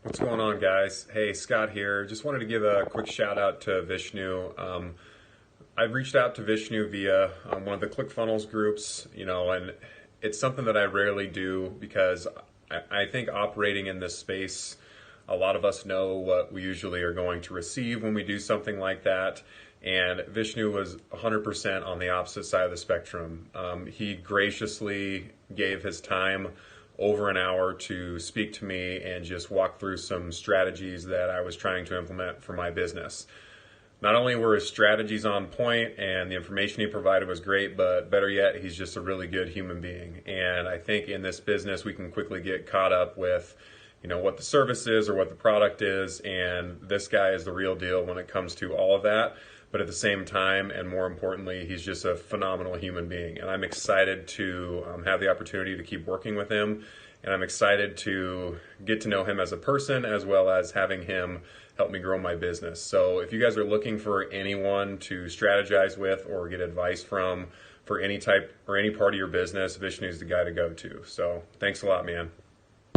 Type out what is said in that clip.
What's going on, guys? Hey, Scott here. Just wanted to give a quick shout out to Vishnu. I've reached out to Vishnu via one of the ClickFunnels groups, and it's something that I rarely do because I think operating in this space, a lot of us know what we usually are going to receive when we do something like that. And Vishnu was 100% on the opposite side of the spectrum. He graciously gave his time over an hour to speak to me and just walk through some strategies that I was trying to implement for my business. Not only were his strategies on point and the information he provided was great, but better yet, he's just a really good human being. And I think in this business, we can quickly get caught up with, what the service is or what the product is. And this guy is the real deal when it comes to all of that. But at the same time, and more importantly, he's just a phenomenal human being. And I'm excited to have the opportunity to keep working with him. And I'm excited to get to know him as a person, as well as having him help me grow my business. So if you guys are looking for anyone to strategize with or get advice from for any type or any part of your business, Vishnu's the guy to go to. So thanks a lot, man.